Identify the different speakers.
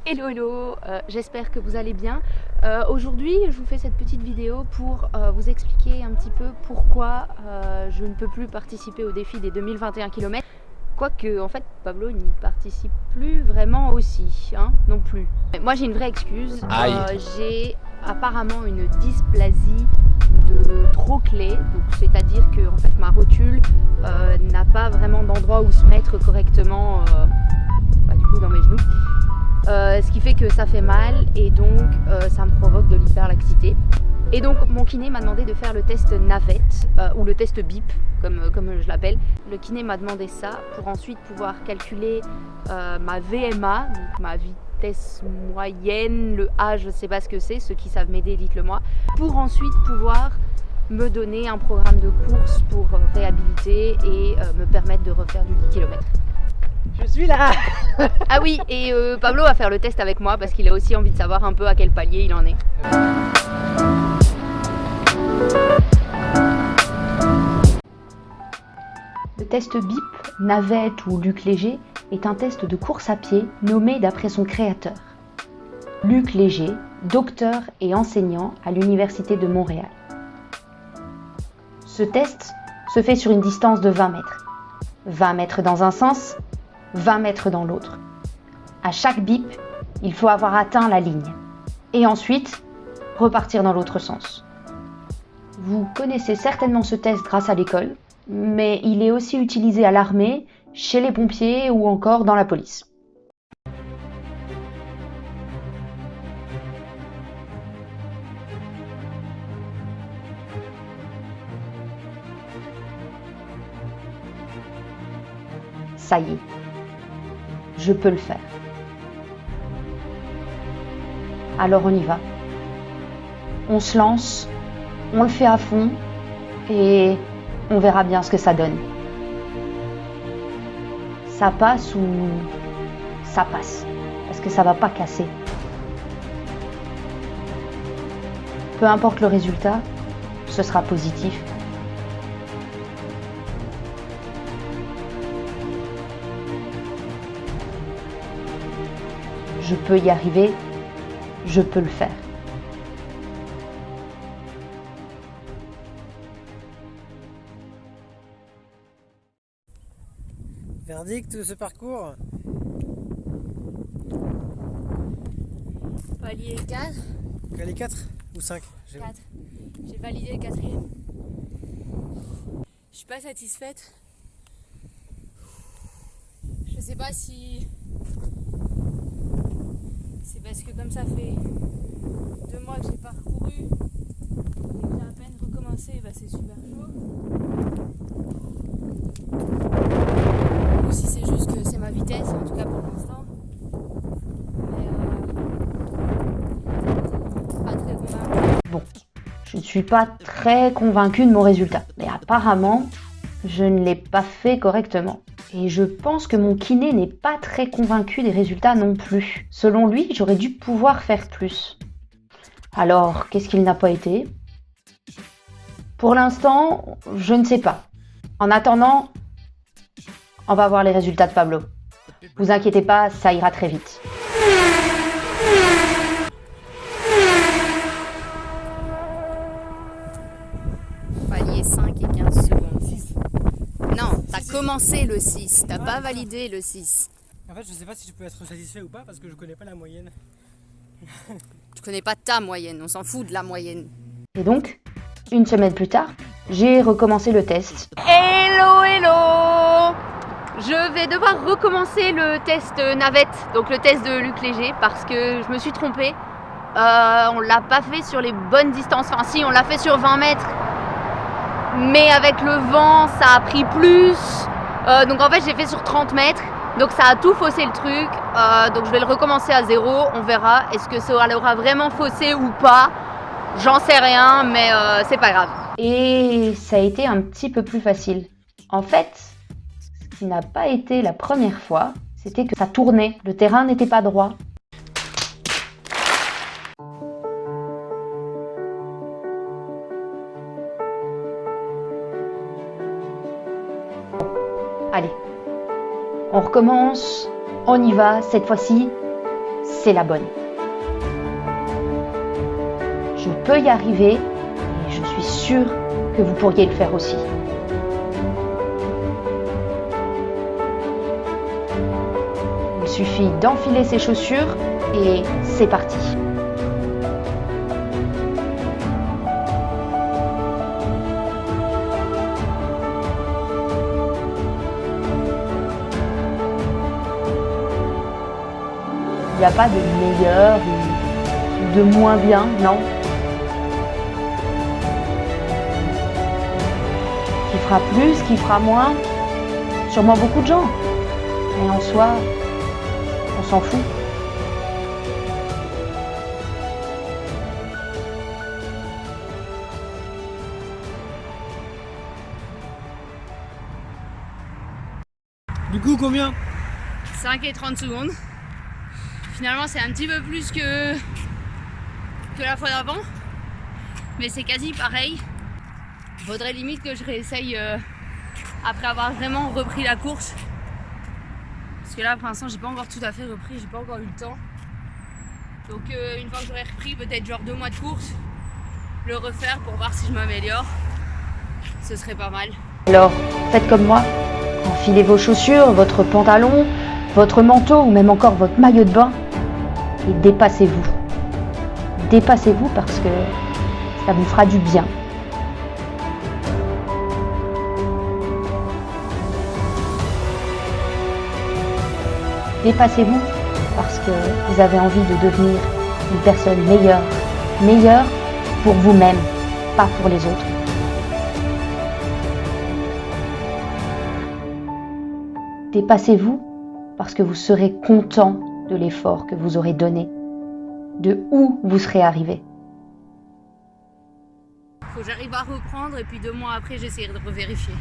Speaker 1: Hello hello, j'espère que vous allez bien. Aujourd'hui je vous fais cette petite vidéo pour vous expliquer un petit peu pourquoi je ne peux plus participer au défi des 2021 km. Quoique en fait Pablo n'y participe plus vraiment aussi, hein, non plus. Moi j'ai une vraie excuse, j'ai apparemment une dysplasie de trochlée, donc c'est-à-dire que en fait ma rotule n'a pas vraiment d'endroit où se mettre correctement du coup dans mes genoux. Ce qui fait que ça fait mal et donc ça me provoque de l'hyperlaxité. Et donc mon kiné m'a demandé de faire le test navette ou le test BIP comme je l'appelle. Le kiné m'a demandé ça pour ensuite pouvoir calculer ma VMA, donc ma vitesse moyenne, le A je ne sais pas ce que c'est, ceux qui savent m'aider dites-le moi, pour ensuite pouvoir me donner un programme de course pour réhabiliter et me permettre de refaire du 10 km.
Speaker 2: Je suis là.
Speaker 1: Ah oui, et Pablo va faire le test avec moi parce qu'il a aussi envie de savoir un peu à quel palier il en est. Le test BIP, navette ou Luc Léger est un test de course à pied nommé d'après son créateur. Luc Léger, docteur et enseignant à l'Université de Montréal. Ce test se fait sur une distance de 20 mètres. 20 mètres dans un sens, 20 mètres dans l'autre. À chaque bip, il faut avoir atteint la ligne. Et ensuite, repartir dans l'autre sens. Vous connaissez certainement ce test grâce à l'école, mais il est aussi utilisé à l'armée, chez les pompiers ou encore dans la police. Ça y est. Je peux le faire. Alors on y va. On se lance, on le fait à fond et on verra bien ce que ça donne. Ça passe ou ça passe, parce que ça va pas casser. Peu importe le résultat, ce sera positif. Je peux y arriver, je peux le faire.
Speaker 2: Verdict de ce parcours.
Speaker 3: Palier 4.
Speaker 2: Palier 4 ou 5
Speaker 3: 4. J'ai validé le 4e. Je suis pas satisfaite. Je sais pas si c'est parce que comme ça fait 2 mois que j'ai parcouru et que j'ai à peine recommencé, bah c'est super chaud. Ou si c'est juste que c'est ma vitesse, en tout cas pour l'instant. Mais pas très convaincue.
Speaker 1: Bon, je ne suis pas très convaincue de mon résultat, mais apparemment, je ne l'ai pas fait correctement. Et je pense que mon kiné n'est pas très convaincu des résultats non plus. Selon lui, j'aurais dû pouvoir faire plus. Alors, qu'est-ce qu'il n'a pas été? Pour l'instant, je ne sais pas. En attendant, on va voir les résultats de Pablo. Vous inquiétez pas, ça ira très vite.
Speaker 3: Palier 5 et 15 secondes. 6. Non, t'as commencé le 6, t'as pas validé le 6.
Speaker 2: En fait, je sais pas si je peux être satisfait ou pas parce que je connais pas la moyenne.
Speaker 3: Tu connais pas ta moyenne, on s'en fout de la moyenne.
Speaker 1: Et donc, une semaine plus tard, j'ai recommencé le test.
Speaker 3: Hello, hello! Je vais devoir recommencer le test navette, donc le test de Luc Léger, parce que je me suis trompée. On l'a pas fait sur les bonnes distances, enfin si, on l'a fait sur 20 mètres. Mais avec le vent, ça a pris plus. Donc en fait, j'ai fait sur 30 mètres. Donc ça a tout faussé le truc. Donc je vais le recommencer à 0. On verra. Est-ce que ça aura vraiment faussé ou pas? J'en sais rien, mais c'est pas grave.
Speaker 1: Et ça a été un petit peu plus facile. En fait, ce qui n'a pas été la première fois, c'était que ça tournait. Le terrain n'était pas droit. Allez, on recommence, on y va cette fois-ci. c'est la bonne. Je peux y arriver et je suis sûre que vous pourriez le faire aussi. Il suffit d'enfiler ses chaussures et c'est parti. Il n'y a pas de meilleur ou de moins bien, non. Qui fera plus, qui fera moins, sûrement beaucoup de gens. Mais en soi, on s'en fout.
Speaker 2: Du coup, combien?
Speaker 3: 5 et 30 secondes. Finalement, c'est un petit peu plus que la fois d'avant, mais c'est quasi pareil. Faudrait limite que je réessaye après avoir vraiment repris la course. Parce que là, pour l'instant, j'ai pas encore tout à fait repris, j'ai pas encore eu le temps. Donc, une fois que j'aurai repris, peut-être genre 2 mois de course, le refaire pour voir si je m'améliore. Ce serait pas mal.
Speaker 1: Alors, faites comme moi. Enfilez vos chaussures, votre pantalon, votre manteau ou même encore votre maillot de bain et dépassez-vous. Dépassez-vous parce que ça vous fera du bien. Dépassez-vous parce que vous avez envie de devenir une personne meilleure. Meilleure pour vous-même, pas pour les autres. Dépassez-vous parce que vous serez content de l'effort que vous aurez donné, de où vous serez arrivé.
Speaker 3: Faut que j'arrive à reprendre et puis 2 mois après, j'essaierai de revérifier.